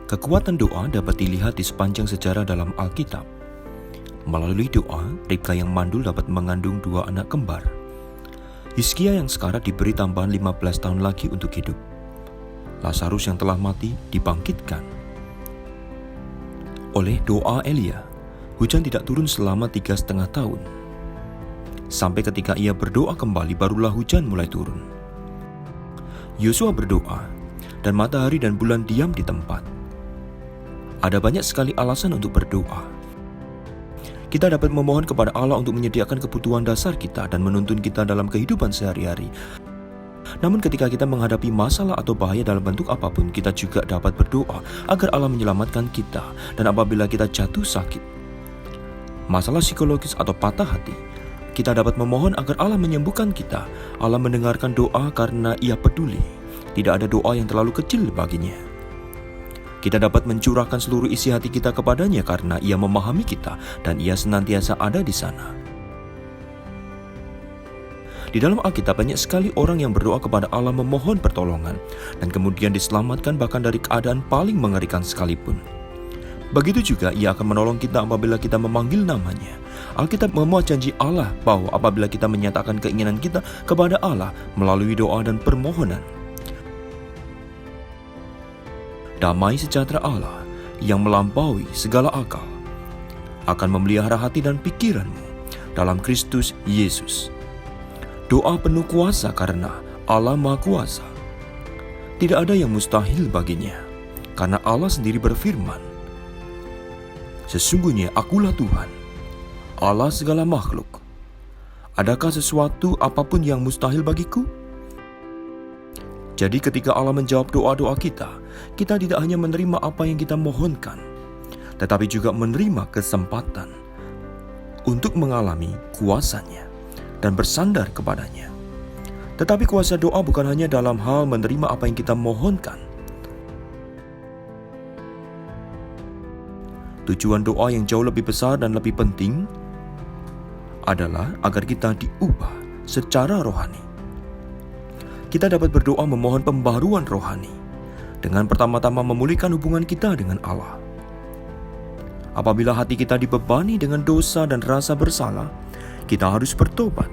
Kekuatan doa dapat dilihat di sepanjang sejarah dalam Alkitab. Melalui doa, Ribka yang mandul dapat mengandung 2 anak kembar. Hizkia yang sekarat diberi tambahan 15 tahun lagi untuk hidup. Lazarus yang telah mati dibangkitkan. Oleh doa Elia, hujan tidak turun selama 3,5 tahun. Sampai ketika ia berdoa kembali, barulah hujan mulai turun. Yosua berdoa, dan matahari dan bulan diam di tempat. Ada banyak sekali alasan untuk berdoa. Kita dapat memohon kepada Allah untuk menyediakan kebutuhan dasar kita dan menuntun kita dalam kehidupan sehari-hari. Namun ketika kita menghadapi masalah atau bahaya dalam bentuk apapun, kita juga dapat berdoa agar Allah menyelamatkan kita. Dan apabila kita jatuh sakit, masalah psikologis atau patah hati, kita dapat memohon agar Allah menyembuhkan kita. Allah mendengarkan doa karena Ia peduli. Tidak ada doa yang terlalu kecil baginya. Kita dapat mencurahkan seluruh isi hati kita kepadanya karena Ia memahami kita dan Ia senantiasa ada di sana. Di dalam Alkitab banyak sekali orang yang berdoa kepada Allah memohon pertolongan dan kemudian diselamatkan bahkan dari keadaan paling mengerikan sekalipun. Begitu juga Ia akan menolong kita apabila kita memanggil namanya. Alkitab memuat janji Allah bahwa apabila kita menyatakan keinginan kita kepada Allah melalui doa dan permohonan, damai sejahtera Allah yang melampaui segala akal akan memelihara hati dan pikiranmu dalam Kristus Yesus. Doa penuh kuasa karena Allah Maha Kuasa. Tidak ada yang mustahil baginya, karena Allah sendiri berfirman, "Sesungguhnya akulah Tuhan, Allah segala makhluk. Adakah sesuatu apapun yang mustahil bagiku?" Jadi ketika Allah menjawab doa-doa kita tidak hanya menerima apa yang kita mohonkan, tetapi juga menerima kesempatan untuk mengalami kuasa-Nya dan bersandar kepadanya. Tetapi kuasa doa bukan hanya dalam hal menerima apa yang kita mohonkan. Tujuan doa yang jauh lebih besar dan lebih penting adalah agar kita diubah secara rohani. Kita dapat berdoa memohon pembaharuan rohani dengan pertama-tama memulihkan hubungan kita dengan Allah. Apabila hati kita dibebani dengan dosa dan rasa bersalah, kita harus bertobat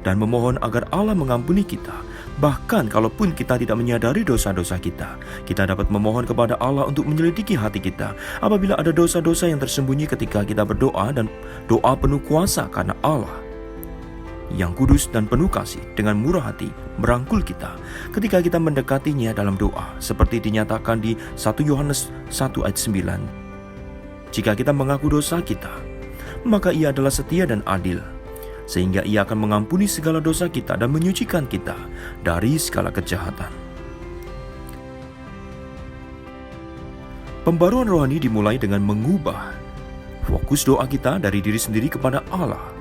dan memohon agar Allah mengampuni kita. Bahkan kalaupun kita tidak menyadari dosa-dosa kita dapat memohon kepada Allah untuk menyelidiki hati kita. Apabila ada dosa-dosa yang tersembunyi ketika kita berdoa, dan doa penuh kuasa karena Allah yang kudus dan penuh kasih dengan murah hati merangkul kita ketika kita mendekatinya dalam doa, seperti dinyatakan di 1 Yohanes 1 ayat 9. Jika kita mengaku dosa kita, maka Ia adalah setia dan adil, sehingga Ia akan mengampuni segala dosa kita dan menyucikan kita dari segala kejahatan. Pembaruan rohani dimulai dengan mengubah fokus doa kita dari diri sendiri kepada Allah.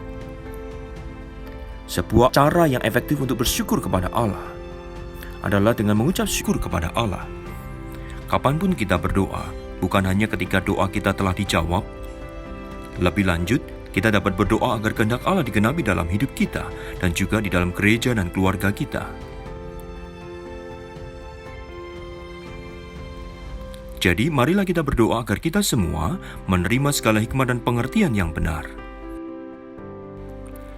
Sebuah cara yang efektif untuk bersyukur kepada Allah adalah dengan mengucap syukur kepada Allah. Kapanpun kita berdoa, bukan hanya ketika doa kita telah dijawab. Lebih lanjut, kita dapat berdoa agar kehendak Allah digenapi dalam hidup kita dan juga di dalam gereja dan keluarga kita. Jadi, marilah kita berdoa agar kita semua menerima segala hikmat dan pengertian yang benar,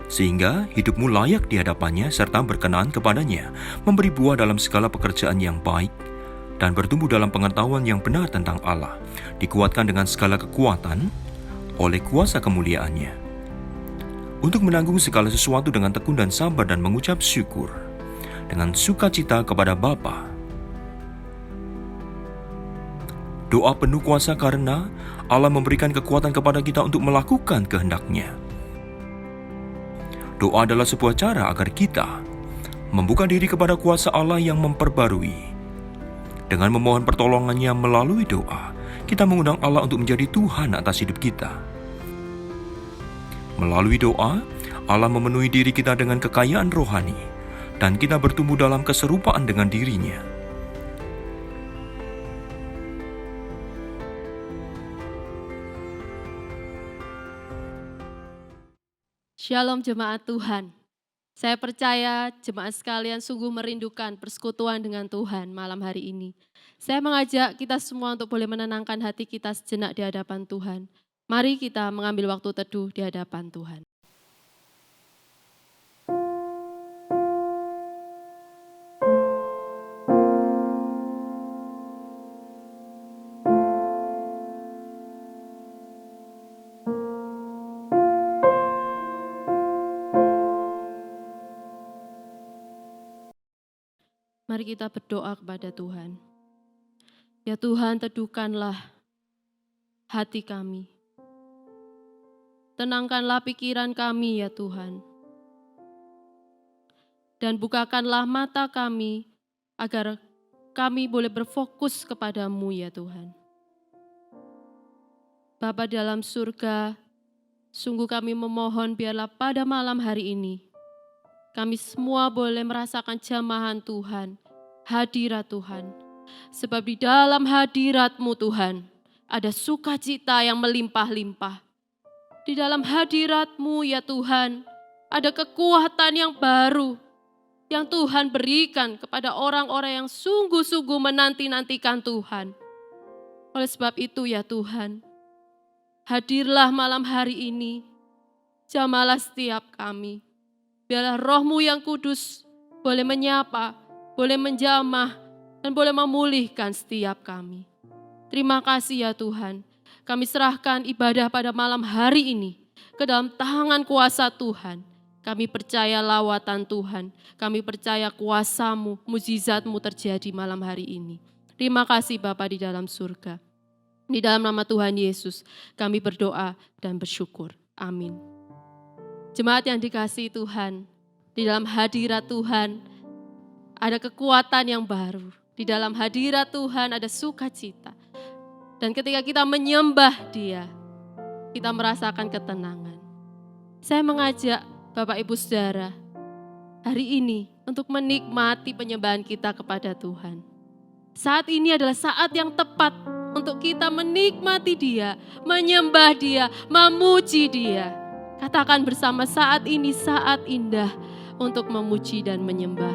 sehingga hidupmu layak di hadapannya serta berkenan kepadanya, memberi buah dalam segala pekerjaan yang baik, dan bertumbuh dalam pengetahuan yang benar tentang Allah, dikuatkan dengan segala kekuatan oleh kuasa kemuliaan-Nya, untuk menanggung segala sesuatu dengan tekun dan sabar dan mengucap syukur dengan sukacita kepada Bapa. Doa penuh kuasa karena Allah memberikan kekuatan kepada kita untuk melakukan kehendak-Nya. Doa adalah sebuah cara agar kita membuka diri kepada kuasa Allah yang memperbarui. Dengan memohon pertolongan-Nya melalui doa, kita mengundang Allah untuk menjadi Tuhan atas hidup kita. Melalui doa, Allah memenuhi diri kita dengan kekayaan rohani, dan kita bertumbuh dalam keserupaan dengan diri-Nya. Shalom jemaat Tuhan. Saya percaya jemaat sekalian sungguh merindukan persekutuan dengan Tuhan malam hari ini. Saya mengajak kita semua untuk boleh menenangkan hati kita sejenak di hadapan Tuhan. Mari kita mengambil waktu teduh di hadapan Tuhan. Mari kita berdoa kepada Tuhan. Ya Tuhan, teduhkanlah hati kami. Tenangkanlah pikiran kami ya Tuhan. Dan bukakanlah mata kami agar kami boleh berfokus kepadamu ya Tuhan. Bapa dalam surga, sungguh kami memohon biarlah pada malam hari ini kami semua boleh merasakan jamahan Tuhan, hadirat Tuhan. Sebab di dalam hadirat-Mu Tuhan, ada sukacita yang melimpah-limpah. Di dalam hadirat-Mu ya Tuhan, ada kekuatan yang baru yang Tuhan berikan kepada orang-orang yang sungguh-sungguh menanti-nantikan Tuhan. Oleh sebab itu ya Tuhan, hadirlah malam hari ini, jamalah setiap kami. Biarlah Roh-Mu yang kudus boleh menyapa, boleh menjamah, dan boleh memulihkan setiap kami. Terima kasih ya Tuhan. Kami serahkan ibadah pada malam hari ini ke dalam tangan kuasa Tuhan. Kami percaya lawatan Tuhan. Kami percaya kuasa-Mu, mukjizat-Mu terjadi malam hari ini. Terima kasih Bapa di dalam surga. Di dalam nama Tuhan Yesus kami berdoa dan bersyukur. Amin. Jemaat yang dikasihi Tuhan, di dalam hadirat Tuhan ada kekuatan yang baru. Di dalam hadirat Tuhan ada sukacita. Dan ketika kita menyembah Dia, kita merasakan ketenangan. Saya mengajak Bapak Ibu Saudara hari ini untuk menikmati penyembahan kita kepada Tuhan. Saat ini adalah saat yang tepat untuk kita menikmati Dia, menyembah Dia, memuji Dia. Katakan bersama, saat ini saat indah untuk memuji dan menyembah.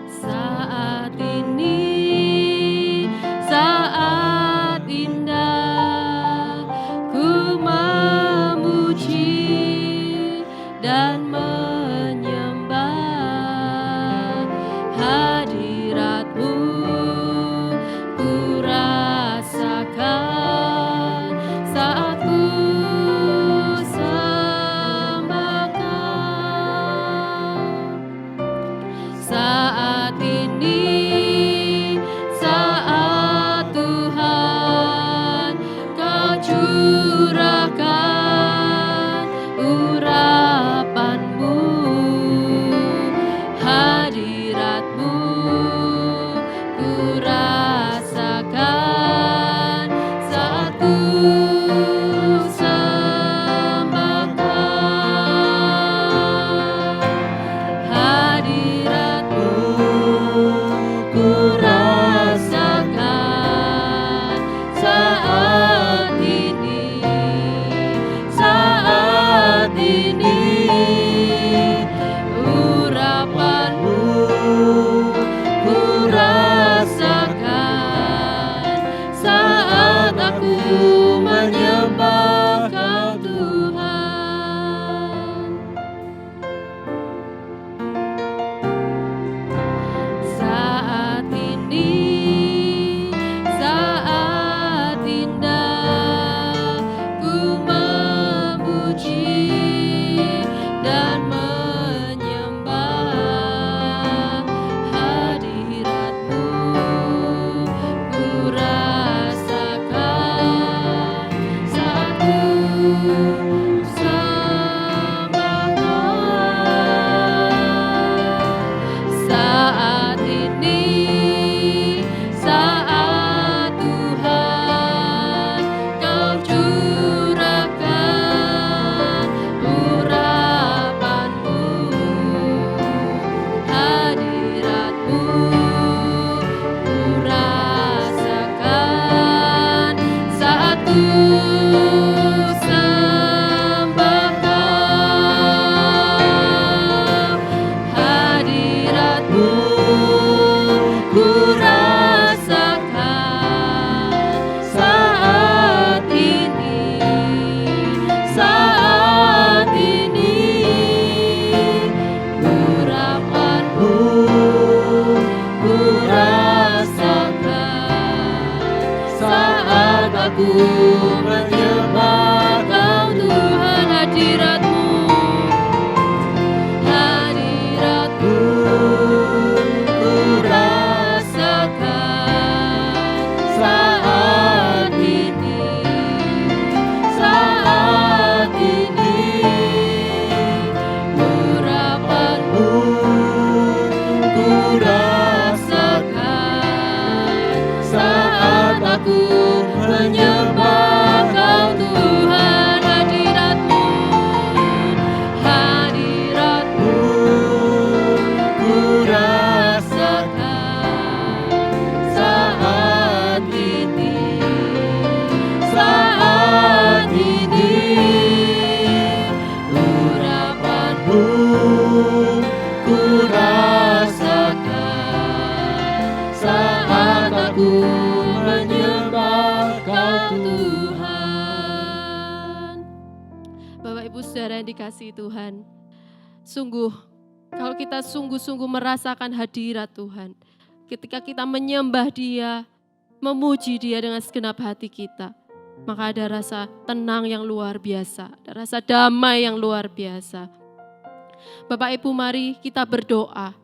Saat ini saat indah ku memuji dan menyembah hadirat-Mu. Ku rasakan saat ku sembahkan. Saat ini saat Tuhan Kau curahkan urapan-Mu, hadirat-Mu ku rasakan saat ku sembahkan. Hadirat-Mu ku rasakan saat ini, saat ini. Urapan-Mu ku rasakan saat aku menyembah Kau Tuhan. Saat ini saat indah ku memuji dan menyembah hadirat-Mu. Ku rasakan saat aku menyembah Kau Tuhan. Hadirat-Mu, hadirat-Mu ku rasakan saat ini urapan-Mu ku rasakan saat aku menyembah Kau Tuhan. hadirat-Mu, hadirat-Mu ku rasakan saat ini urapan-Mu ku rasakan saat aku menyembah Kau Tuhan. Bapak Ibu Saudara yang dikasihi Tuhan, sungguh kalau kita sungguh-sungguh merasakan hadirat Tuhan, ketika kita menyembah Dia, memuji Dia dengan segenap hati kita, maka ada rasa tenang yang luar biasa, ada rasa damai yang luar biasa. Bapak Ibu, mari kita berdoa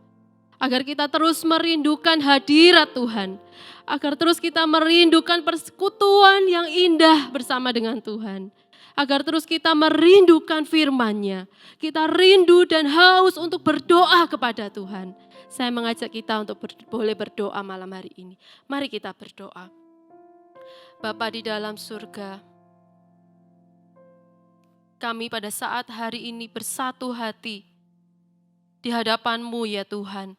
agar kita terus merindukan hadirat Tuhan, agar terus kita merindukan persekutuan yang indah bersama dengan Tuhan, agar terus kita merindukan firman-Nya, kita rindu dan haus untuk berdoa kepada Tuhan. Saya mengajak kita untuk boleh berdoa malam hari ini. Mari kita berdoa. Bapa di dalam surga, kami pada saat hari ini bersatu hati di hadapan-Mu ya Tuhan.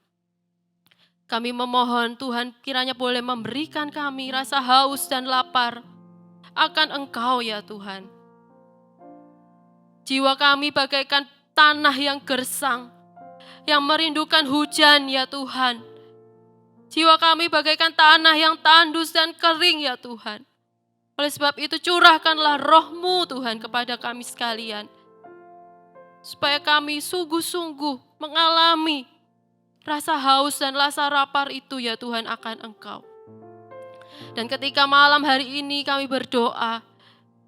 Kami memohon Tuhan kiranya boleh memberikan kami rasa haus dan lapar akan Engkau ya Tuhan. Jiwa kami bagaikan tanah yang gersang, yang merindukan hujan ya Tuhan. Jiwa kami bagaikan tanah yang tandus dan kering ya Tuhan. Oleh sebab itu curahkanlah roh-Mu Tuhan kepada kami sekalian, supaya kami sungguh-sungguh mengalami rasa haus dan rasa lapar itu ya Tuhan akan Engkau. Dan ketika malam hari ini kami berdoa,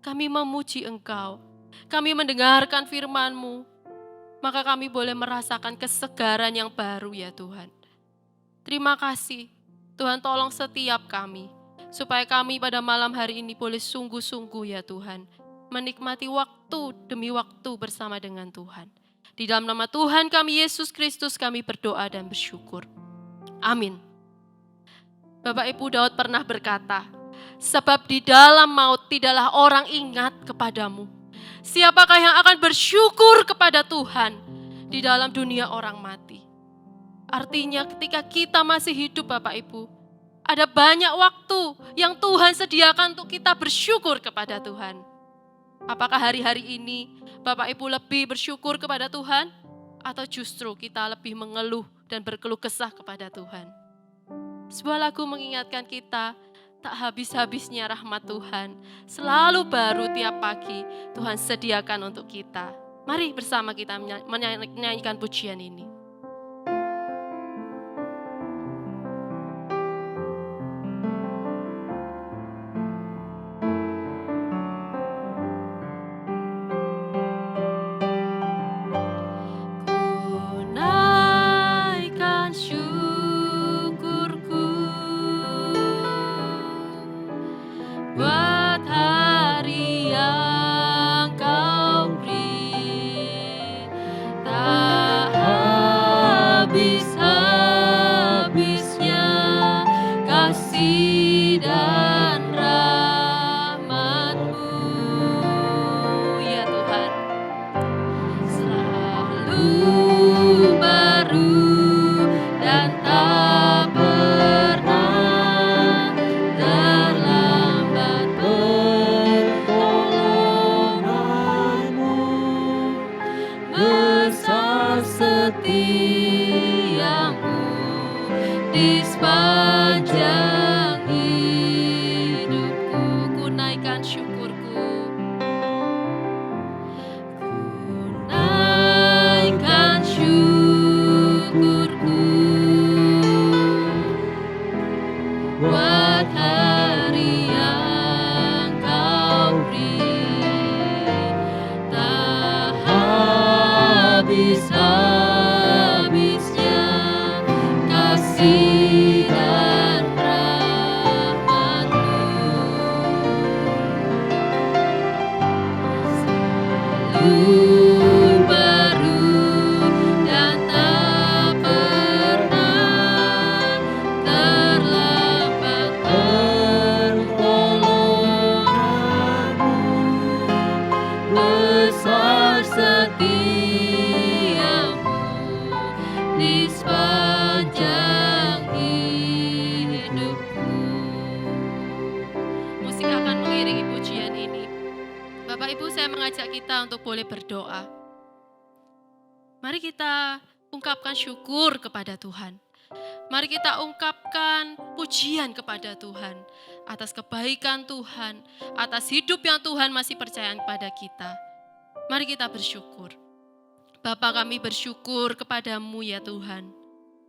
kami memuji Engkau, kami mendengarkan firman-Mu, maka kami boleh merasakan kesegaran yang baru ya Tuhan. Terima kasih Tuhan, tolong setiap kami, supaya kami pada malam hari ini boleh sungguh-sungguh ya Tuhan, menikmati waktu demi waktu bersama dengan Tuhan. Di dalam nama Tuhan kami Yesus Kristus kami berdoa dan bersyukur. Amin. Bapak Ibu, Daud pernah berkata, sebab di dalam maut tidaklah orang ingat kepadamu. Siapakah yang akan bersyukur kepada Tuhan di dalam dunia orang mati? Artinya ketika kita masih hidup Bapak Ibu, ada banyak waktu yang Tuhan sediakan untuk kita bersyukur kepada Tuhan. Apakah hari-hari ini Bapak Ibu lebih bersyukur kepada Tuhan? Atau justru kita lebih mengeluh dan berkeluh kesah kepada Tuhan? Sebuah lagu mengingatkan kita, tak habis-habisnya rahmat Tuhan, selalu baru tiap pagi Tuhan sediakan untuk kita. Mari bersama kita menyanyikan pujian ini. baru dan tak pernah terlambat. Pertolonganmu besar setiamu di sepanjang hidupku. Musik akan mengiringi pujian ini. Bapak Ibu, saya mengajak kita untuk boleh berdoa. Mari kita ungkapkan syukur kepada Tuhan. Mari kita ungkapkan pujian kepada Tuhan atas kebaikan Tuhan, atas hidup yang Tuhan masih percaya kepada kita. Mari kita bersyukur. Bapa, kami bersyukur kepadamu ya Tuhan.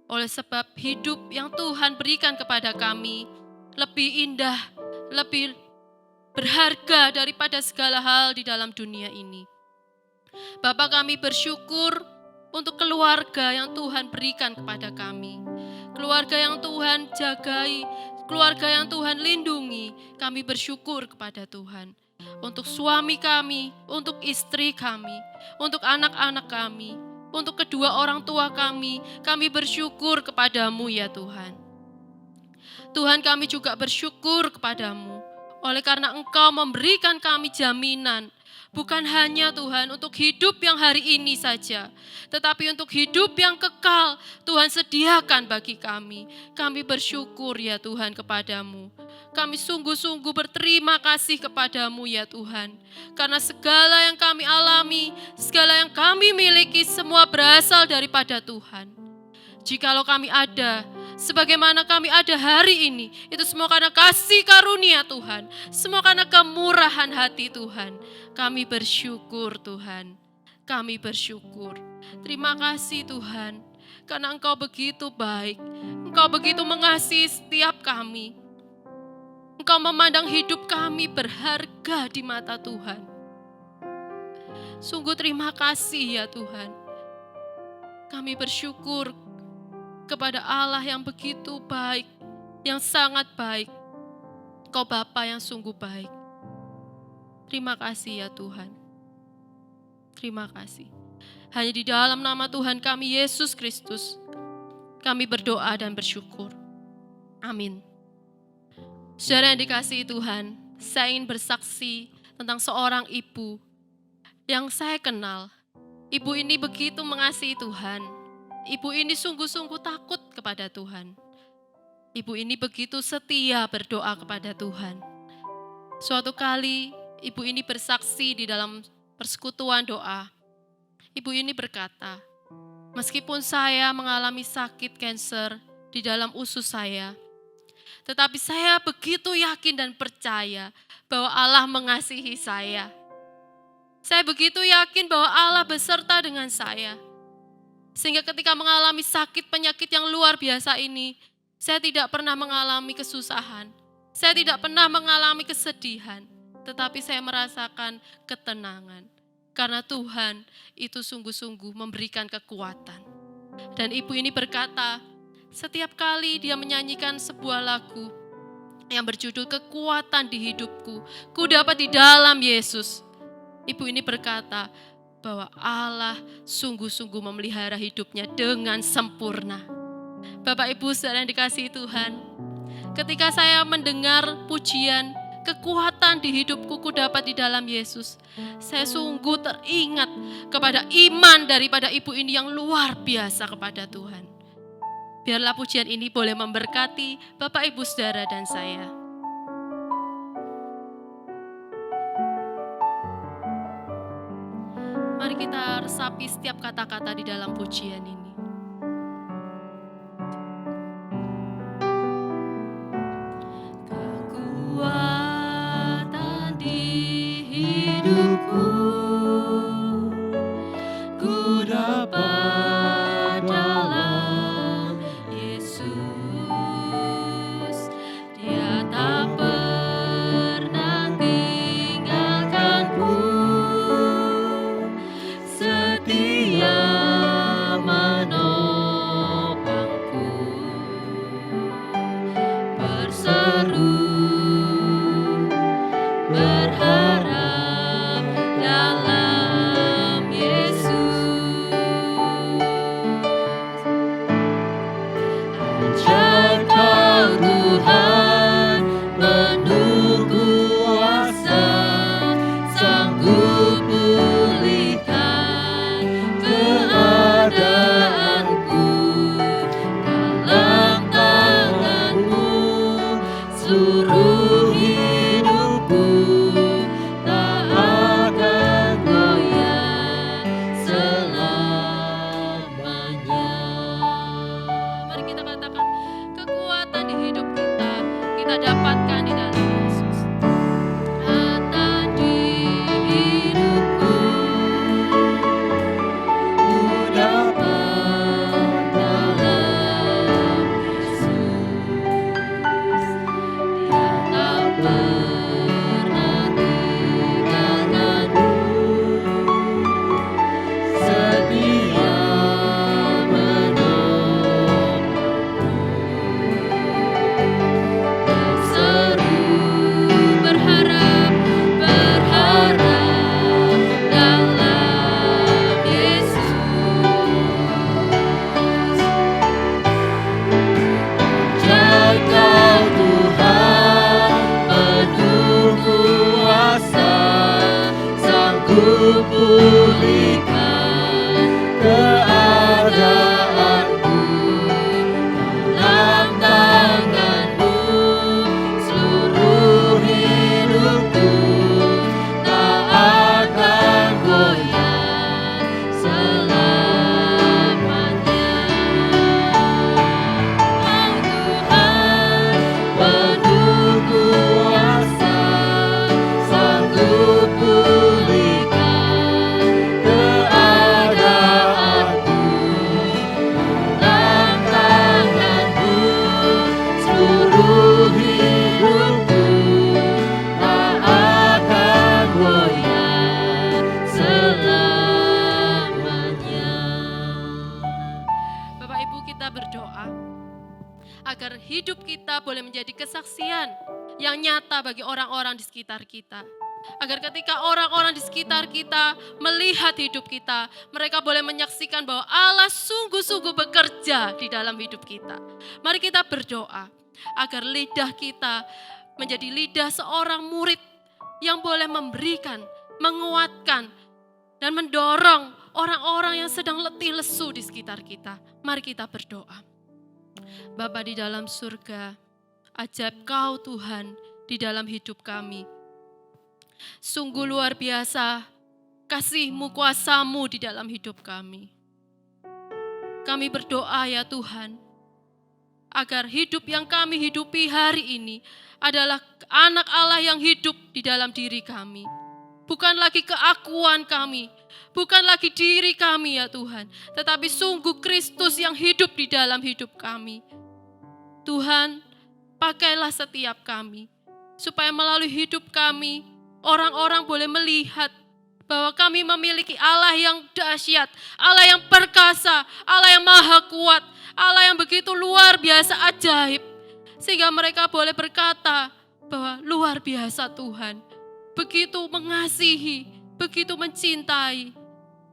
Oleh sebab hidup yang Tuhan berikan kepada kami lebih indah, lebih berharga daripada segala hal di dalam dunia ini. Bapa, kami bersyukur untuk keluarga yang Tuhan berikan kepada kami. Keluarga yang Tuhan jagai, keluarga yang Tuhan lindungi. Kami bersyukur kepada Tuhan. Untuk suami kami, untuk istri kami, untuk anak-anak kami, untuk kedua orang tua kami bersyukur kepadamu ya Tuhan. Tuhan, kami juga bersyukur kepadamu oleh karena Engkau memberikan kami jaminan, bukan hanya Tuhan untuk hidup yang hari ini saja, tetapi untuk hidup yang kekal Tuhan sediakan bagi kami. Kami bersyukur ya Tuhan kepadamu. Kami sungguh-sungguh berterima kasih kepadamu ya Tuhan. Karena segala yang kami alami, segala yang kami miliki semua berasal daripada Tuhan. Jikalau kami ada, sebagaimana kami ada hari ini, itu semua karena kasih karunia Tuhan. Semua karena kemurahan hati Tuhan. Kami bersyukur Tuhan. Kami bersyukur. Terima kasih Tuhan. Karena Engkau begitu baik. Engkau begitu mengasihi setiap kami. Engkau memandang hidup kami berharga di mata Tuhan. Sungguh terima kasih ya Tuhan. Kami bersyukur kepada Allah yang begitu baik, yang sangat baik. Engkau Bapa yang sungguh baik. Terima kasih ya Tuhan. Terima kasih. Hanya di dalam nama Tuhan kami Yesus Kristus, kami berdoa dan bersyukur. Amin. Saudara yang dikasihi Tuhan, saya ingin bersaksi tentang seorang ibu yang saya kenal. Ibu ini begitu mengasihi Tuhan. Ibu ini sungguh-sungguh takut kepada Tuhan. Ibu ini begitu setia berdoa kepada Tuhan. Suatu kali, ibu ini bersaksi di dalam persekutuan doa. Ibu ini berkata, meskipun saya mengalami sakit kanker di dalam usus saya, tetapi saya begitu yakin dan percaya bahwa Allah mengasihi saya. Saya begitu yakin bahwa Allah beserta dengan saya. Sehingga ketika mengalami sakit penyakit yang luar biasa ini, saya tidak pernah mengalami kesusahan. Saya tidak pernah mengalami kesedihan. Tetapi saya merasakan ketenangan. Karena Tuhan itu sungguh-sungguh memberikan kekuatan. Dan ibu ini berkata, setiap kali dia menyanyikan sebuah lagu yang berjudul kekuatan di hidupku, ku dapat di dalam Yesus. Ibu ini berkata bahwa Allah sungguh-sungguh memelihara hidupnya dengan sempurna. Bapak Ibu saudara yang dikasihi Tuhan, ketika saya mendengar pujian kekuatan di hidupku ku dapat di dalam Yesus, saya sungguh teringat kepada iman daripada ibu ini yang luar biasa kepada Tuhan. Biarlah pujian ini boleh memberkati Bapak Ibu saudara dan saya. Mari kita resapi setiap kata-kata di dalam pujian ini. Kekuatan di hidupku, ku dapat dalam Yesus. Dia tak pernah tinggalkanku, setia menopangku, berseru berharap dalam kesaksian yang nyata bagi orang-orang di sekitar kita. Agar ketika orang-orang di sekitar kita melihat hidup kita, mereka boleh menyaksikan bahwa Allah sungguh-sungguh bekerja di dalam hidup kita. Mari kita berdoa agar lidah kita menjadi lidah seorang murid yang boleh memberikan, menguatkan, dan mendorong orang-orang yang sedang letih lesu di sekitar kita. Mari kita berdoa. Bapa di dalam surga, ajaib Kau Tuhan di dalam hidup kami. Sungguh luar biasa kasih-Mu, kuasa-Mu di dalam hidup kami. Kami berdoa ya Tuhan, agar hidup yang kami hidupi hari ini adalah anak Allah yang hidup di dalam diri kami. Bukan lagi keakuan kami, bukan lagi diri kami ya Tuhan, tetapi sungguh Kristus yang hidup di dalam hidup kami. Tuhan, pakailah setiap kami, supaya melalui hidup kami, orang-orang boleh melihat bahwa kami memiliki Allah yang dahsyat, Allah yang perkasa, Allah yang maha kuat, Allah yang begitu luar biasa ajaib. Sehingga mereka boleh berkata bahwa luar biasa Tuhan, begitu mengasihi, begitu mencintai.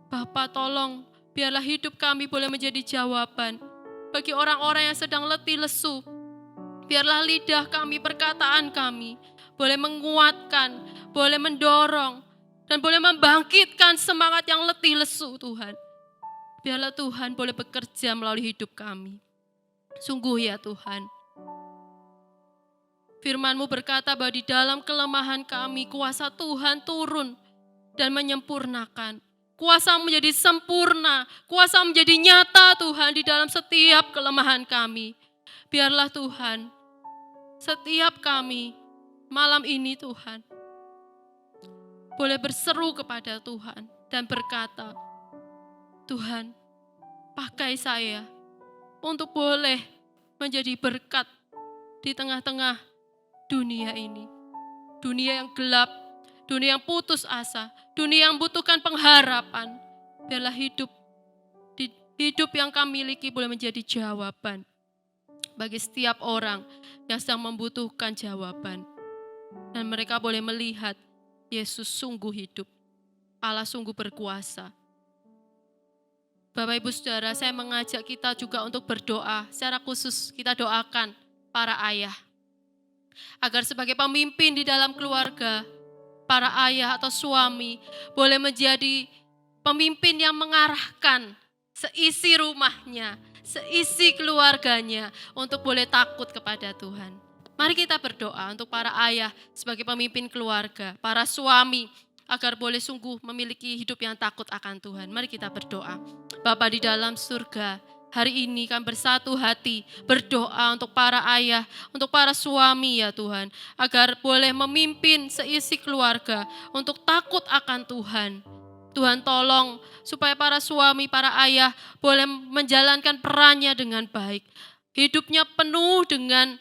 Bapa tolong, biarlah hidup kami boleh menjadi jawaban bagi orang-orang yang sedang letih lesu. Biarlah lidah kami, perkataan kami boleh menguatkan, boleh mendorong, dan boleh membangkitkan semangat yang letih lesu Tuhan. Biarlah Tuhan boleh bekerja melalui hidup kami. Sungguh ya Tuhan, Firman-Mu berkata bahwa di dalam kelemahan kami, kuasa Tuhan turun dan menyempurnakan. Kuasa menjadi sempurna, kuasa menjadi nyata Tuhan di dalam setiap kelemahan kami. Biarlah Tuhan, setiap kami malam ini Tuhan, boleh berseru kepada Tuhan dan berkata, Tuhan, pakai saya untuk boleh menjadi berkat di tengah-tengah dunia ini. Dunia yang gelap, dunia yang putus asa, dunia yang membutuhkan pengharapan. Biarlah hidup yang kami miliki boleh menjadi jawaban bagi setiap orang yang sedang membutuhkan jawaban. Dan mereka boleh melihat Yesus sungguh hidup, Allah sungguh berkuasa. Bapak Ibu Saudara, saya mengajak kita juga untuk berdoa. Secara khusus kita doakan para ayah. Agar sebagai pemimpin di dalam keluarga, para ayah atau suami boleh menjadi pemimpin yang mengarahkan seisi rumahnya, seisi keluarganya untuk boleh takut kepada Tuhan. Mari kita berdoa untuk para ayah sebagai pemimpin keluarga, para suami agar boleh sungguh memiliki hidup yang takut akan Tuhan. Mari kita berdoa. Bapa di dalam surga, hari ini kami bersatu hati berdoa untuk para ayah, untuk para suami ya Tuhan, agar boleh memimpin seisi keluarga untuk takut akan Tuhan. Tuhan tolong supaya para suami, para ayah boleh menjalankan perannya dengan baik. Hidupnya penuh dengan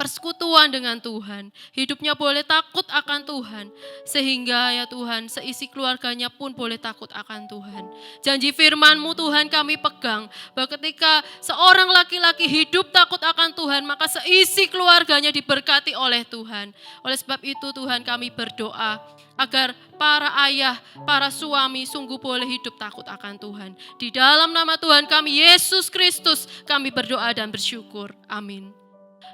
persekutuan dengan Tuhan. Hidupnya boleh takut akan Tuhan. Sehingga ya Tuhan, seisi keluarganya pun boleh takut akan Tuhan. Janji firman-Mu Tuhan kami pegang, bahwa ketika seorang laki-laki hidup takut akan Tuhan, maka seisi keluarganya diberkati oleh Tuhan. Oleh sebab itu Tuhan kami berdoa, agar para ayah, para suami sungguh boleh hidup takut akan Tuhan. Di dalam nama Tuhan kami, Yesus Kristus, kami berdoa dan bersyukur. Amin.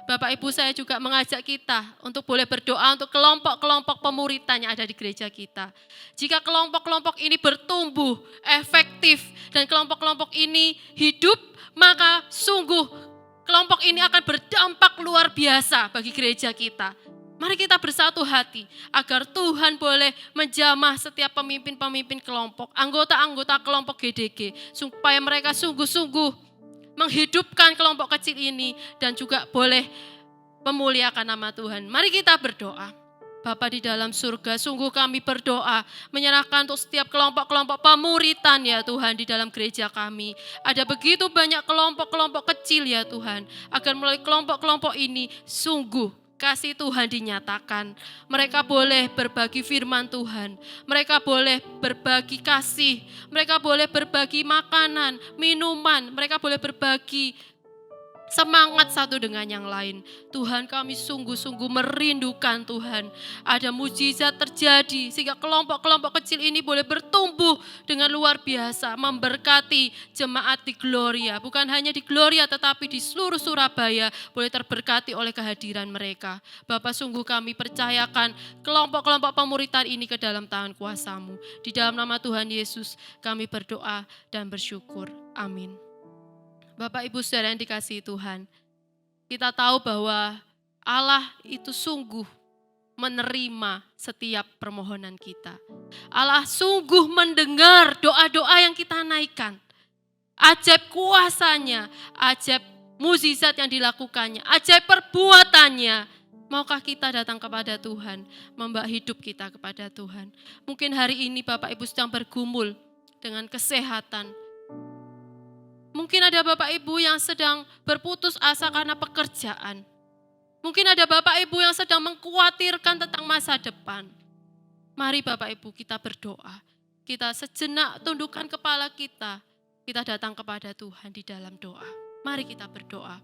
Bapak Ibu, saya juga mengajak kita untuk boleh berdoa untuk kelompok-kelompok pemuritan yang ada di gereja kita. Jika kelompok-kelompok ini bertumbuh, efektif, dan kelompok-kelompok ini hidup, maka sungguh kelompok ini akan berdampak luar biasa bagi gereja kita. Mari kita bersatu hati agar Tuhan boleh menjamah setiap pemimpin-pemimpin kelompok, anggota-anggota kelompok GDG, supaya mereka sungguh-sungguh menghidupkan kelompok kecil ini dan juga boleh memuliakan nama Tuhan. Mari kita berdoa. Bapa di dalam surga, sungguh kami berdoa menyerahkan untuk setiap kelompok-kelompok pemuritan ya Tuhan di dalam gereja kami. Ada begitu banyak kelompok-kelompok kecil ya Tuhan, agar melalui kelompok-kelompok ini sungguh kasih Tuhan dinyatakan. Mereka boleh berbagi firman Tuhan. Mereka boleh berbagi kasih. Mereka boleh berbagi makanan, minuman. Mereka boleh berbagi semangat satu dengan yang lain. Tuhan, kami sungguh-sungguh merindukan Tuhan. Ada mujizat terjadi sehingga kelompok-kelompok kecil ini boleh bertumbuh dengan luar biasa. Memberkati jemaat di Gloria. Bukan hanya di Gloria tetapi di seluruh Surabaya boleh terberkati oleh kehadiran mereka. Bapa, sungguh kami percayakan kelompok-kelompok pemuritan ini ke dalam tangan kuasa-Mu. Di dalam nama Tuhan Yesus kami berdoa dan bersyukur. Amin. Bapak, Ibu, Saudara yang dikasihi Tuhan, kita tahu bahwa Allah itu sungguh menerima setiap permohonan kita. Allah sungguh mendengar doa-doa yang kita naikkan. Ajaib kuasanya, ajaib mukjizat yang dilakukannya, ajaib perbuatannya. Maukah kita datang kepada Tuhan, membawa hidup kita kepada Tuhan. Mungkin hari ini Bapak Ibu sedang bergumul dengan kesehatan. Mungkin ada Bapak Ibu yang sedang berputus asa karena pekerjaan. Mungkin ada Bapak Ibu yang sedang mengkhawatirkan tentang masa depan. Mari Bapak Ibu kita berdoa. Kita sejenak tundukkan kepala kita. Kita datang kepada Tuhan di dalam doa. Mari kita berdoa.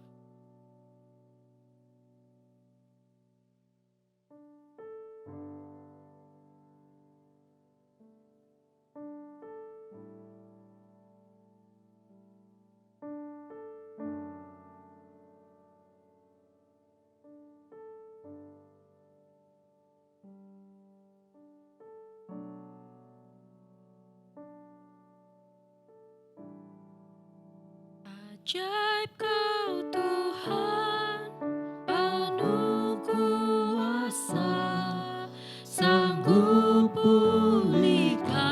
Ajaib Kau Tuhan, penuh kuasa, sanggup pulihkan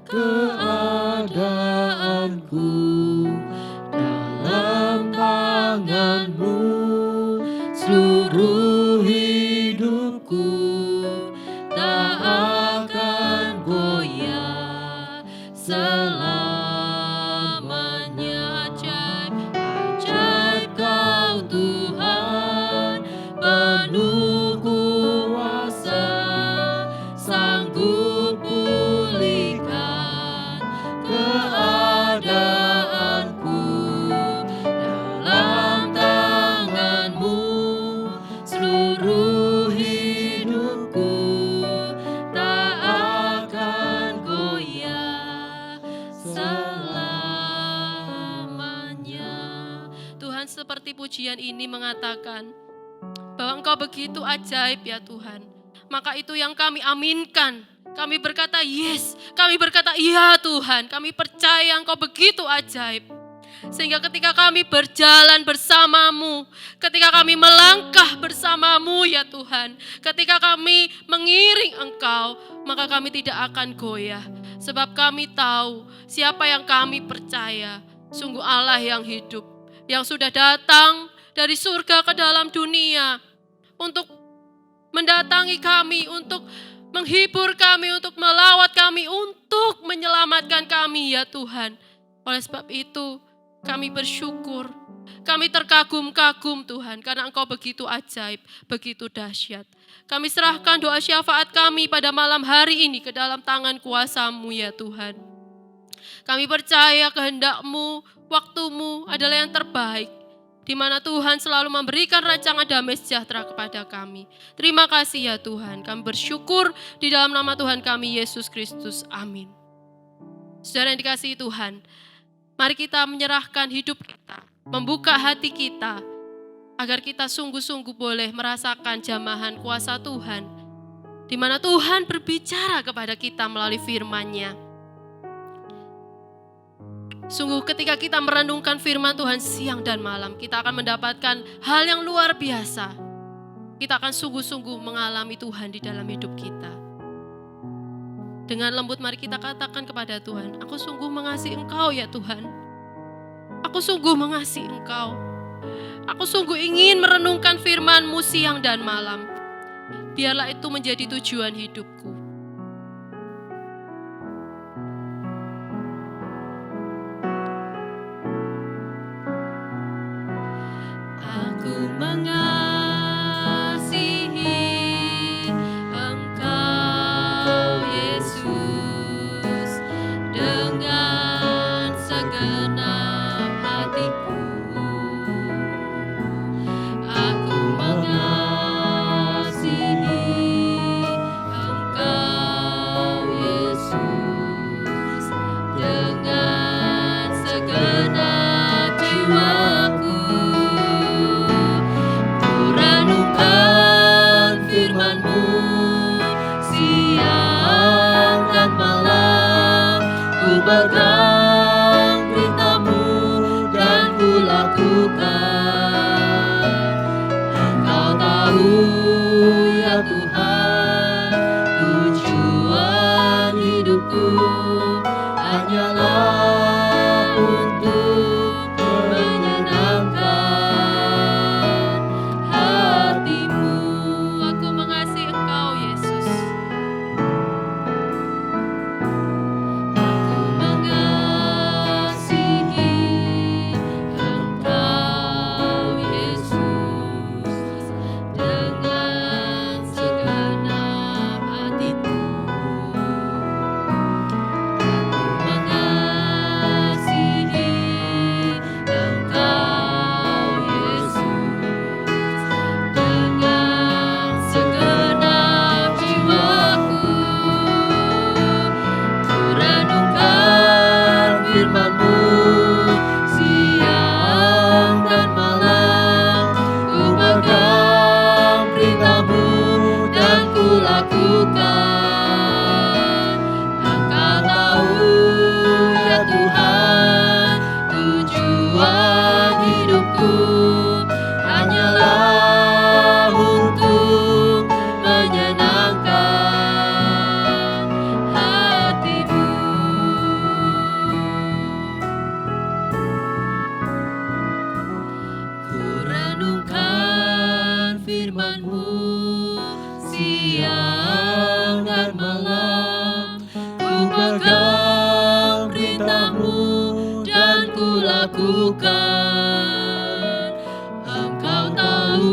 keadaanku. Dalam tangan-Mu seluruh hidupku tak akan goyah selamanya. Ajaib Kau Tuhan, penuh kuasa, sanggup pulihkan keadaanku. Dalam tangan-Mu seluruh hidupku tak akan goyah selamanya. Tuhan, seperti pujian ini mengatakan bahwa Engkau begitu ajaib ya Tuhan. Maka itu yang kami aminkan. Kami berkata yes, kami berkata iya Tuhan. Kami percaya Engkau begitu ajaib. Sehingga ketika kami berjalan bersama-Mu, ketika kami melangkah bersama-Mu ya Tuhan, ketika kami mengiring Engkau, maka kami tidak akan goyah. Sebab kami tahu siapa yang kami percaya, sungguh Allah yang hidup, yang sudah datang dari surga ke dalam dunia untuk mendatangi kami, untuk menghibur kami, untuk melawat kami, untuk menyelamatkan kami ya Tuhan. Oleh sebab itu kami bersyukur, kami terkagum-kagum Tuhan, karena Engkau begitu ajaib, begitu dahsyat. Kami serahkan doa syafaat kami pada malam hari ini ke dalam tangan kuasa-Mu ya Tuhan. Kami percaya kehendak-Mu, waktu-Mu adalah yang terbaik, di mana Tuhan selalu memberikan rancangan damai sejahtera kepada kami. Terima kasih ya Tuhan, kami bersyukur di dalam nama Tuhan kami Yesus Kristus. Amin. Saudara yang dikasihi Tuhan, mari kita menyerahkan hidup kita, membuka hati kita, agar kita sungguh-sungguh boleh merasakan jamahan kuasa Tuhan, di mana Tuhan berbicara kepada kita melalui firman-Nya. Sungguh ketika kita merenungkan firman Tuhan siang dan malam, kita akan mendapatkan hal yang luar biasa. Kita akan sungguh-sungguh mengalami Tuhan di dalam hidup kita. Dengan lembut mari kita katakan kepada Tuhan, aku sungguh mengasihi Engkau ya Tuhan. Aku sungguh mengasihi Engkau. Aku sungguh ingin merenungkan firman-Mu siang dan malam. Biarlah itu menjadi tujuan hidupku. Aku mengasihi Engkau Yesus dengan segenap hatiku. siang dan malam ku pegang perintah-Mu dan ku lakukan. Engkau tahu ya Tuhan, tujuan hidupku hanyalah untuk menyenangkan hati-Mu. Aku mengasihi Engkau, Yesus. Aku mengasihi Engkau, Yesus, dengan segenap hatiku. Aku mengasihi Engkau, Yesus, dengan segenap jiwaku. Ku renungkan firman-Mu siang dan malam. Ku pegang perintah-Mu dan ku lakukan. Engkau tahu ya Tuhan, tujuan hidupku hanyalah untuk menyenangkan hati-Mu. Ku renungkan firman-Mu siang dan malam. Ku pegang perintah-Mu dan ku lakukan. Engkau tahu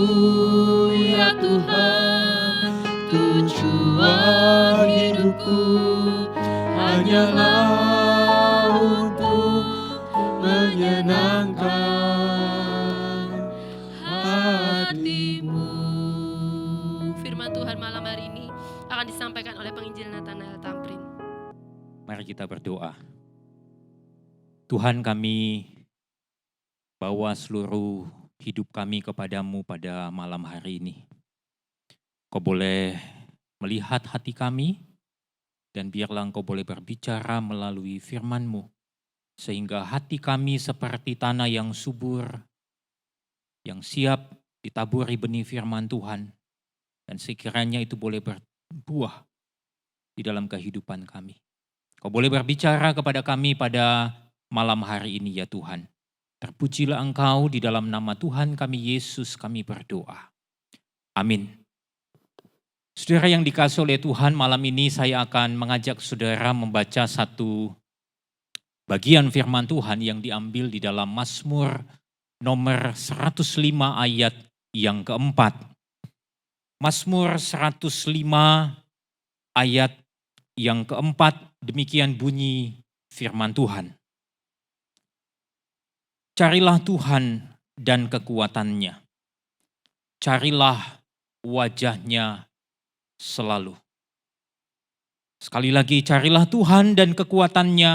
ya Tuhan, tujuan hidupku hanyalah untuk menyenangkan hati-Mu. Firman Tuhan malam hari ini akan disampaikan oleh penginjil Nathanael Tamprin. Mari kita berdoa. Tuhan, kami bawa seluruh hidup kami kepadamu pada malam hari ini. Kau boleh melihat hati kami dan biarlah Engkau boleh berbicara melalui firman-Mu. Sehingga hati kami seperti tanah yang subur, yang siap ditaburi benih firman Tuhan. Dan sekiranya itu boleh berbuah di dalam kehidupan kami. Kau boleh berbicara kepada kami pada malam hari ini ya Tuhan. Terpujilah Engkau, di dalam nama Tuhan kami Yesus kami berdoa. Amin. Saudara yang dikasihi oleh Tuhan, malam ini saya akan mengajak saudara membaca satu bagian firman Tuhan yang diambil di dalam Mazmur nomor 105 ayat yang keempat. Mazmur 105 ayat yang keempat, demikian bunyi firman Tuhan. Carilah Tuhan dan kekuatannya. Carilah wajahnya selalu. Sekali lagi, carilah Tuhan dan kekuatannya.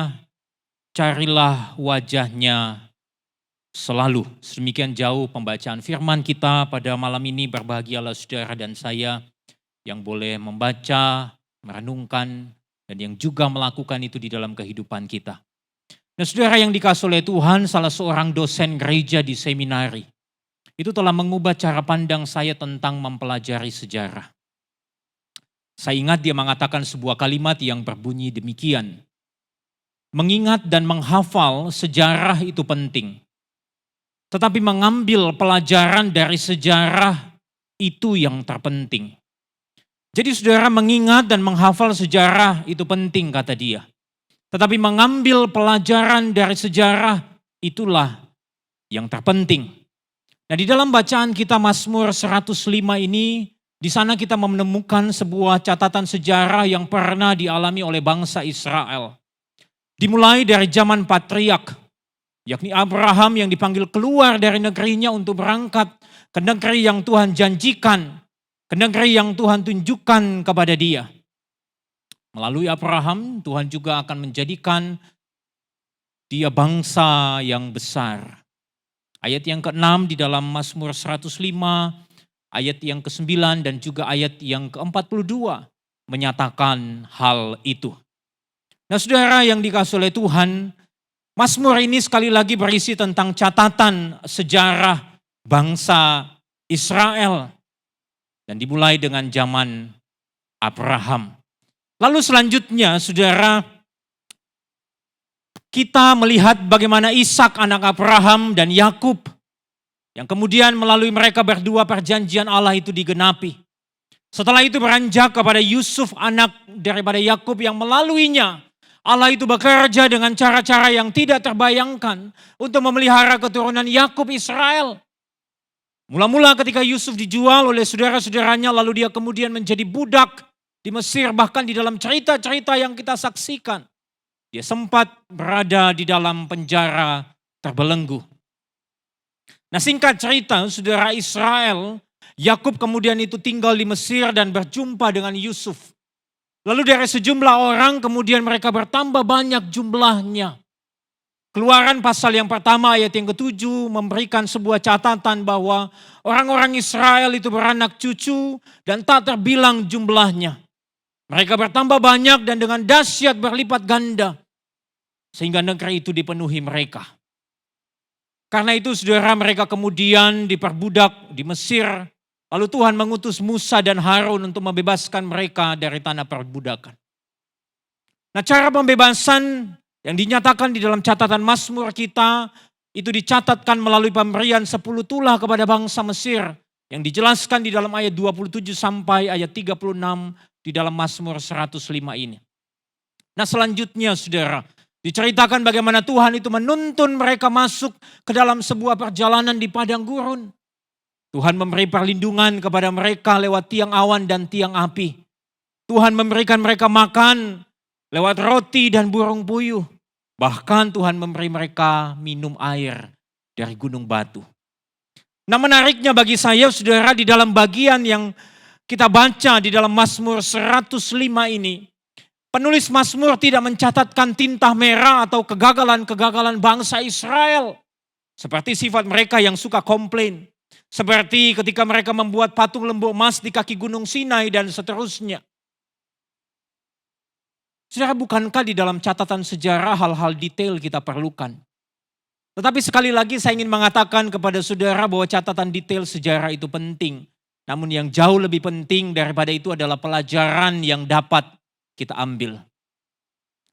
Carilah wajahnya selalu. Sedemikian jauh pembacaan firman kita pada malam ini. Berbahagialah saudara dan saya yang boleh membaca, merenungkan, dan yang juga melakukan itu di dalam kehidupan kita. Nah, saudara yang dikasihi oleh Tuhan, salah seorang dosen gereja di seminari, itu telah mengubah cara pandang saya tentang mempelajari sejarah. Saya ingat dia mengatakan sebuah kalimat yang berbunyi demikian. Mengingat dan menghafal sejarah itu penting. Tetapi mengambil pelajaran dari sejarah itu yang terpenting. Jadi saudara, mengingat dan menghafal sejarah itu penting kata dia. Tetapi mengambil pelajaran dari sejarah itulah yang terpenting. Nah, di dalam bacaan kita Mazmur 105 ini, di sana kita menemukan sebuah catatan sejarah yang pernah dialami oleh bangsa Israel. Dimulai dari zaman patriark, yakni Abraham yang dipanggil keluar dari negerinya untuk berangkat ke negeri yang Tuhan janjikan, ke negeri yang Tuhan tunjukkan kepada dia. Melalui Abraham, Tuhan juga akan menjadikan dia bangsa yang besar. Ayat yang ke-6 di dalam Mazmur 105, ayat yang ke-9 dan juga ayat yang ke-42. menyatakan hal itu. Nah saudara yang dikasihi oleh Tuhan, Mazmur ini sekali lagi berisi tentang catatan sejarah bangsa Israel. Dan dimulai dengan zaman Abraham. Lalu selanjutnya saudara, kita melihat bagaimana Ishak anak Abraham dan Yakub yang kemudian melalui mereka berdua perjanjian Allah itu digenapi. Setelah itu beranjak kepada Yusuf anak daripada Yakub yang melaluinya Allah itu bekerja dengan cara-cara yang tidak terbayangkan untuk memelihara keturunan Yakub Israel. Mula-mula ketika Yusuf dijual oleh saudara-saudaranya lalu dia kemudian menjadi budak di Mesir, bahkan di dalam cerita-cerita yang kita saksikan. Dia sempat berada di dalam penjara terbelenggu. Nah singkat cerita saudara Israel, Yakub kemudian itu tinggal di Mesir dan berjumpa dengan Yusuf. Lalu dari sejumlah orang kemudian mereka bertambah banyak jumlahnya. Keluaran pasal yang pertama ayat yang ke-7 memberikan sebuah catatan bahwa orang-orang Israel itu beranak cucu dan tak terbilang jumlahnya. Mereka bertambah banyak dan dengan dahsyat berlipat ganda. Sehingga negeri itu dipenuhi mereka. Karena itu saudara mereka kemudian diperbudak di Mesir. Lalu Tuhan mengutus Musa dan Harun untuk membebaskan mereka dari tanah perbudakan. Nah cara pembebasan yang dinyatakan di dalam catatan Mazmur kita itu dicatatkan melalui pemberian 10 tulah kepada bangsa Mesir yang dijelaskan di dalam ayat 27 sampai ayat 36 di dalam Mazmur 105 ini. Nah selanjutnya saudara, diceritakan bagaimana Tuhan itu menuntun mereka masuk ke dalam sebuah perjalanan di padang gurun. Tuhan memberi perlindungan kepada mereka lewat tiang awan dan tiang api. Tuhan memberikan mereka makan lewat roti dan burung puyuh. Bahkan Tuhan memberi mereka minum air dari gunung batu. Nah menariknya bagi saya saudara di dalam bagian yang kita baca di dalam Mazmur 105 ini. Penulis Mazmur tidak mencatatkan tinta merah atau kegagalan-kegagalan bangsa Israel. Seperti sifat mereka yang suka komplain. Seperti ketika mereka membuat patung lembu emas di kaki gunung Sinai dan seterusnya. Saudara, bukankah di dalam catatan sejarah hal-hal detail kita perlukan? Tetapi sekali lagi saya ingin mengatakan kepada saudara bahwa catatan detail sejarah itu penting. Namun yang jauh lebih penting daripada itu adalah pelajaran yang dapat kita ambil.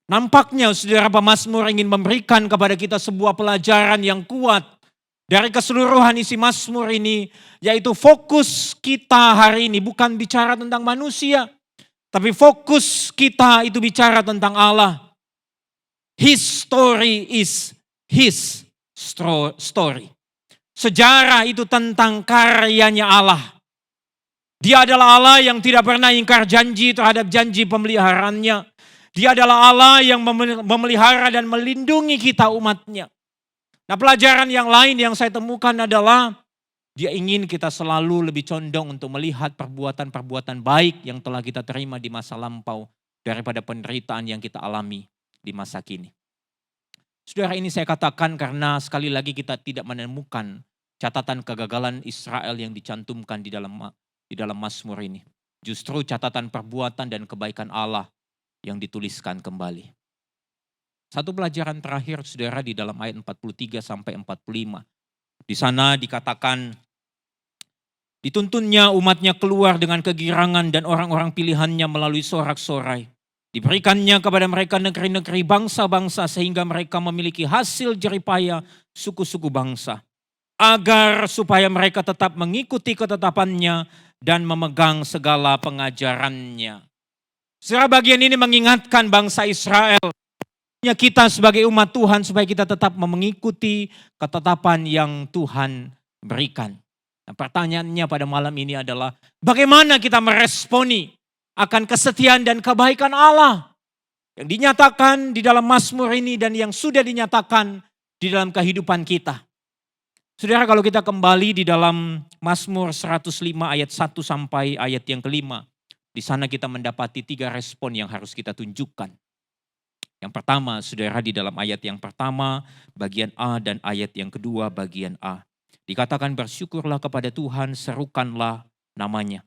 Nampaknya saudara pemazmur ingin memberikan kepada kita sebuah pelajaran yang kuat dari keseluruhan isi Mazmur ini, yaitu fokus kita hari ini bukan bicara tentang manusia, tapi fokus kita itu bicara tentang Allah. His story is His story. Sejarah itu tentang karyanya Allah. Dia adalah Allah yang tidak pernah ingkar janji terhadap janji pemeliharaannya. Dia adalah Allah yang memelihara dan melindungi kita umatnya. Nah pelajaran yang lain yang saya temukan adalah dia ingin kita selalu lebih condong untuk melihat perbuatan-perbuatan baik yang telah kita terima di masa lampau daripada penderitaan yang kita alami di masa kini. Saudara, ini saya katakan karena sekali lagi kita tidak menemukan catatan kegagalan Israel yang dicantumkan di dalam Mazmur ini. Justru catatan perbuatan dan kebaikan Allah yang dituliskan kembali. Satu pelajaran terakhir saudara di dalam ayat 43 sampai 45. Di sana dikatakan, dituntunnya umatnya keluar dengan kegirangan dan orang-orang pilihannya melalui sorak-sorai. Diberikannya kepada mereka negeri-negeri bangsa-bangsa sehingga mereka memiliki hasil jeripaya suku-suku bangsa. Agar supaya mereka tetap mengikuti ketetapannya dan memegang segala pengajarannya. Saudara, bagian ini mengingatkan bangsa Israel. Kita sebagai umat Tuhan supaya kita tetap mengikuti ketetapan yang Tuhan berikan. Nah, pertanyaannya pada malam ini adalah bagaimana kita meresponi akan kesetiaan dan kebaikan Allah yang dinyatakan di dalam Mazmur ini dan yang sudah dinyatakan di dalam kehidupan kita. Saudara, kalau kita kembali di dalam Mazmur 105 ayat 1 sampai ayat yang kelima, di sana kita mendapati 3 respon yang harus kita tunjukkan. Yang pertama, saudara, di dalam ayat yang pertama, bagian A dan ayat yang kedua, bagian A. Dikatakan bersyukurlah kepada Tuhan, serukanlah namanya.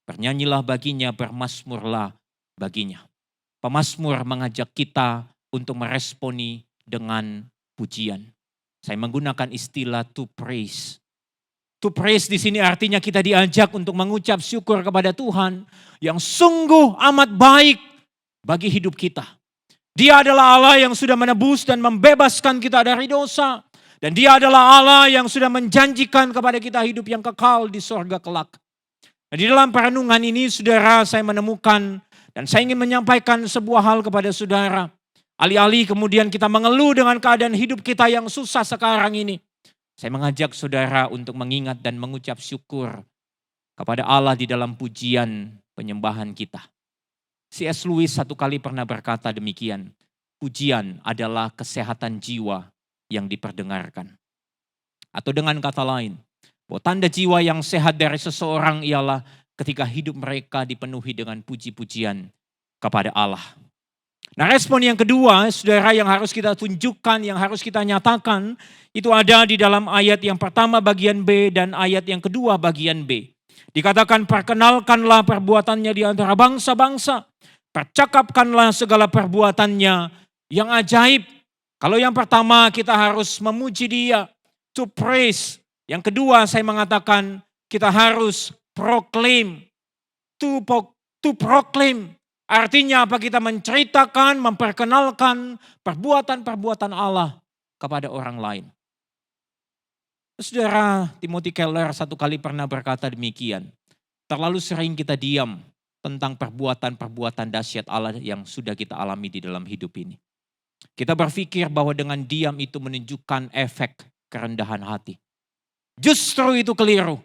Bernyanyilah baginya, bermasmurlah baginya. Pemazmur mengajak kita untuk meresponi dengan pujian. Saya menggunakan istilah to praise. To praise di sini artinya kita diajak untuk mengucap syukur kepada Tuhan yang sungguh amat baik bagi hidup kita. Dia adalah Allah yang sudah menebus dan membebaskan kita dari dosa. Dan dia adalah Allah yang sudah menjanjikan kepada kita hidup yang kekal di sorga kelak. Nah, di dalam perenungan ini saudara, saya menemukan dan saya ingin menyampaikan sebuah hal kepada saudara. Alih-alih kemudian kita mengeluh dengan keadaan hidup kita yang susah sekarang ini. Saya mengajak saudara untuk mengingat dan mengucap syukur kepada Allah di dalam pujian penyembahan kita. C.S. Lewis satu kali pernah berkata demikian, pujian adalah kesehatan jiwa yang diperdengarkan. Atau dengan kata lain, bahwa tanda jiwa yang sehat dari seseorang ialah ketika hidup mereka dipenuhi dengan puji-pujian kepada Allah. Nah, respon yang kedua, saudara, yang harus kita tunjukkan, yang harus kita nyatakan, itu ada di dalam ayat yang pertama bagian B dan ayat yang kedua bagian B. Dikatakan, perkenalkanlah perbuatannya di antara bangsa-bangsa, percakapkanlah segala perbuatannya yang ajaib. Kalau yang pertama kita harus memuji dia, to praise. Yang kedua saya mengatakan kita harus proclaim, to proclaim. Artinya apa? Kita menceritakan, memperkenalkan perbuatan-perbuatan Allah kepada orang lain. Saudara, Timothy Keller satu kali pernah berkata demikian. Terlalu sering kita diam tentang perbuatan-perbuatan dahsyat Allah yang sudah kita alami di dalam hidup ini. Kita berpikir bahwa dengan diam itu menunjukkan efek kerendahan hati. Justru itu keliru.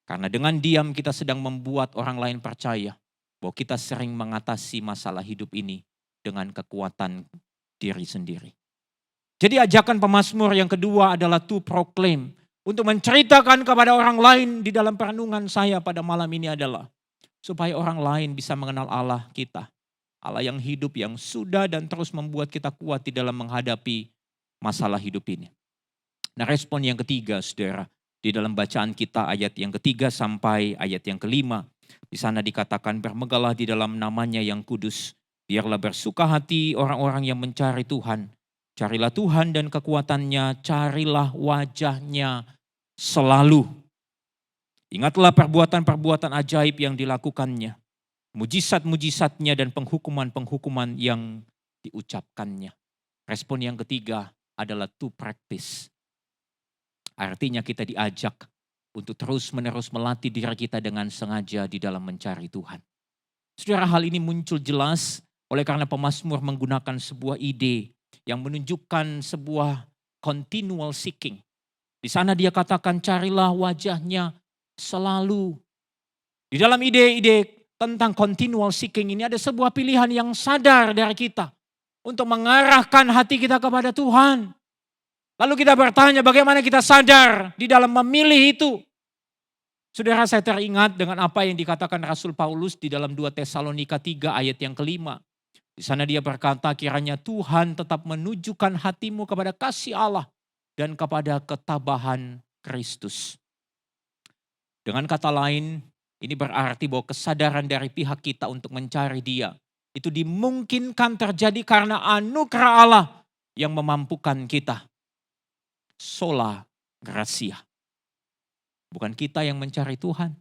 Karena dengan diam kita sedang membuat orang lain percaya bahwa kita sering mengatasi masalah hidup ini dengan kekuatan diri sendiri. Jadi ajakan pemazmur yang kedua adalah to proclaim. Untuk menceritakan kepada orang lain di dalam perenungan saya pada malam ini adalah supaya orang lain bisa mengenal Allah kita. Allah yang hidup, yang sudah dan terus membuat kita kuat di dalam menghadapi masalah hidup ini. Nah, respon yang ketiga, saudara, di dalam bacaan kita ayat yang ketiga sampai ayat yang kelima. Di sana dikatakan, bermegahlah di dalam namanya yang kudus. Biarlah bersuka hati orang-orang yang mencari Tuhan. Carilah Tuhan dan kekuatannya, carilah wajahnya selalu. Ingatlah perbuatan-perbuatan ajaib yang dilakukannya. Mujizat-mujizatnya dan penghukuman-penghukuman yang diucapkannya. Respon yang ketiga adalah to practice. Artinya kita diajak untuk terus-menerus melatih diri kita dengan sengaja di dalam mencari Tuhan. Saudara, hal ini muncul jelas oleh karena pemazmur menggunakan sebuah ide yang menunjukkan sebuah continual seeking. Di sana dia katakan carilah wajahnya selalu. Di dalam ide-ide tentang continual seeking ini ada sebuah pilihan yang sadar dari kita untuk mengarahkan hati kita kepada Tuhan. Lalu kita bertanya bagaimana kita sadar di dalam memilih itu. Saudara, saya teringat dengan apa yang dikatakan Rasul Paulus di dalam 2 Tesalonika 3 ayat yang kelima. Di sana dia berkata, kiranya Tuhan tetap menunjukkan hatimu kepada kasih Allah dan kepada ketabahan Kristus. Dengan kata lain, ini berarti bahwa kesadaran dari pihak kita untuk mencari Dia itu dimungkinkan terjadi karena anugerah Allah yang memampukan kita. Sola gratia. Bukan kita yang mencari Tuhan,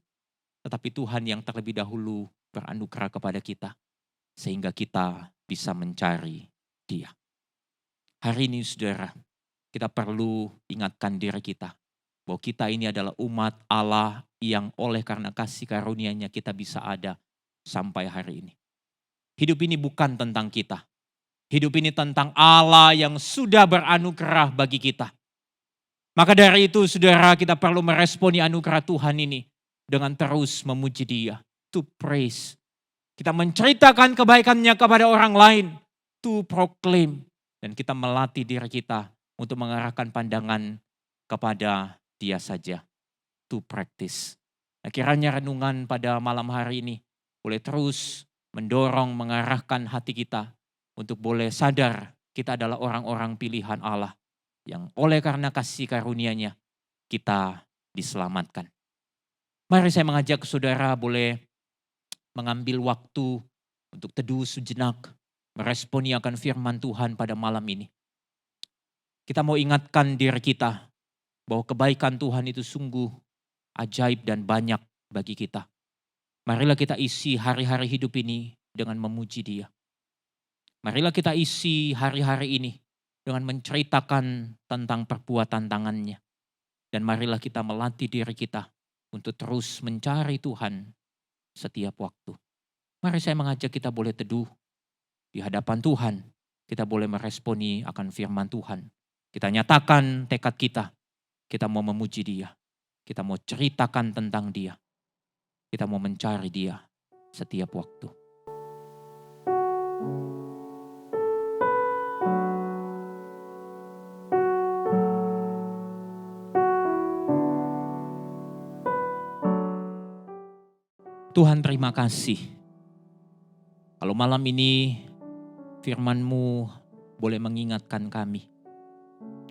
tetapi Tuhan yang terlebih dahulu beranugerah kepada kita sehingga kita bisa mencari Dia. Hari ini saudara, kita perlu ingatkan diri kita bahwa kita ini adalah umat Allah yang oleh karena kasih karunia-Nya kita bisa ada sampai hari ini. Hidup ini bukan tentang kita. Hidup ini tentang Allah yang sudah beranugerah bagi kita. Maka dari itu saudara, kita perlu meresponi anugerah Tuhan ini dengan terus memuji Dia. To praise. Kita menceritakan kebaikannya kepada orang lain. To proclaim. Dan kita melatih diri kita untuk mengarahkan pandangan kepada Dia saja. To practice. Nah, kiranya renungan pada malam hari ini boleh terus mendorong, mengarahkan hati kita untuk boleh sadar kita adalah orang-orang pilihan Allah yang oleh karena kasih karunia-Nya kita diselamatkan. Mari saya mengajak saudara boleh mengambil waktu untuk teduh sejenak, meresponi akan firman Tuhan pada malam ini. Kita mau ingatkan diri kita bahwa kebaikan Tuhan itu sungguh ajaib dan banyak bagi kita. Marilah kita isi hari-hari hidup ini dengan memuji Dia. Marilah kita isi hari-hari ini dengan menceritakan tentang perbuatan tangannya. Dan marilah kita melatih diri kita untuk terus mencari Tuhan setiap waktu. Mari saya mengajak kita boleh teduh di hadapan Tuhan. Kita boleh meresponi akan firman Tuhan. Kita nyatakan tekad kita. Kita mau memuji Dia. Kita mau ceritakan tentang Dia. Kita mau mencari Dia setiap waktu. Tuhan, terima kasih. Kalau malam ini firman-Mu boleh mengingatkan kami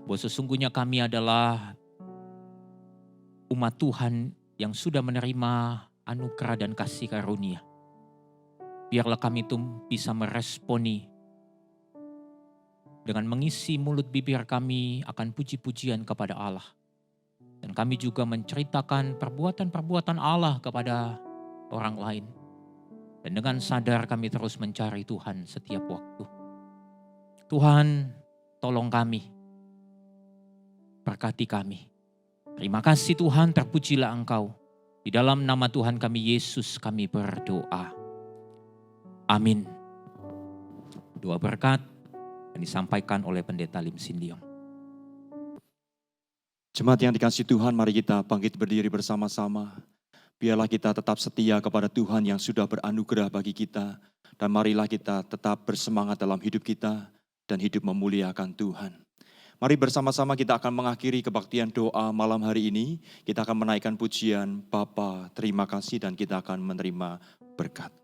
bahwa sesungguhnya kami adalah umat Tuhan yang sudah menerima anugerah dan kasih karunia. Biarlah kami itu bisa meresponi dengan mengisi mulut bibir kami akan puji-pujian kepada Allah. Dan kami juga menceritakan perbuatan-perbuatan Allah kepada orang lain. Dan dengan sadar kami terus mencari Tuhan setiap waktu. Tuhan, tolong kami. Berkati kami. Terima kasih Tuhan, terpujilah Engkau. Di dalam nama Tuhan kami Yesus kami berdoa. Amin. Doa berkat yang disampaikan oleh Pendeta Lim Sindiong. Jemaat yang dikasihi Tuhan, mari kita bangkit berdiri bersama-sama. Biarlah kita tetap setia kepada Tuhan yang sudah beranugerah bagi kita. Dan marilah kita tetap bersemangat dalam hidup kita dan hidup memuliakan Tuhan. Mari bersama-sama kita akan mengakhiri kebaktian doa malam hari ini. Kita akan menaikkan pujian Bapa, terima kasih, dan kita akan menerima berkat.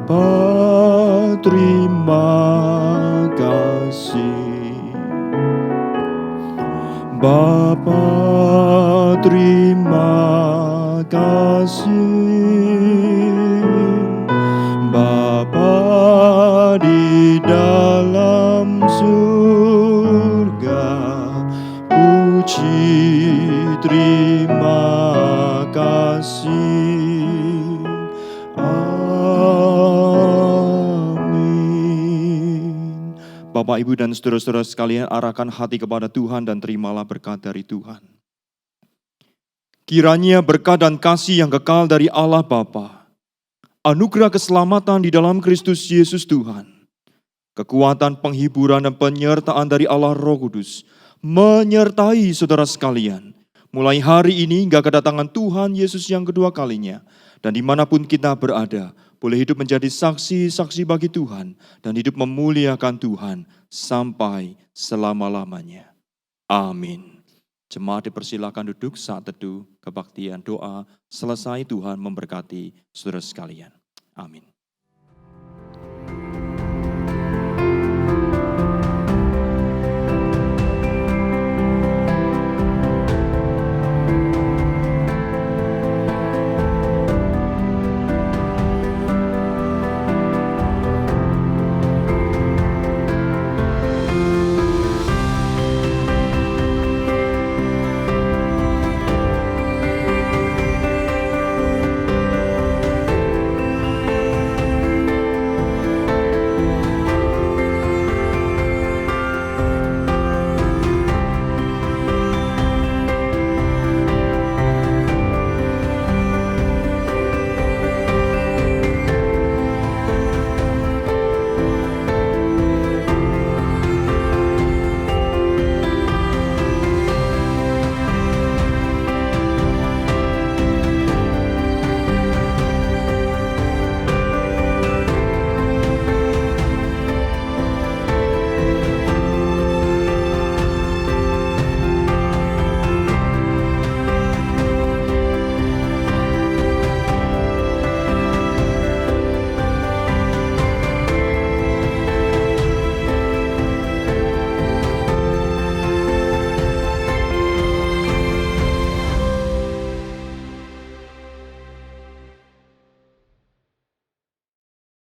Bapa, terima kasih. Bapa, terima kasih. Bapa di dalam surga, puji terima kasih. Amin. Bapak, Ibu, dan saudara-saudara sekalian, arahkan hati kepada Tuhan dan terimalah berkat dari Tuhan. Kiranya berkat dan kasih yang kekal dari Allah Bapa, anugerah keselamatan di dalam Kristus Yesus Tuhan, kekuatan penghiburan dan penyertaan dari Allah Roh Kudus, menyertai saudara sekalian, mulai hari ini hingga kedatangan Tuhan Yesus yang kedua kalinya, dan dimanapun kita berada, boleh hidup menjadi saksi-saksi bagi Tuhan, dan hidup memuliakan Tuhan sampai selama-lamanya. Amin. Jemaat dipersilakan duduk saat teduh kebaktian doa selesai. Tuhan memberkati saudara sekalian. Amin.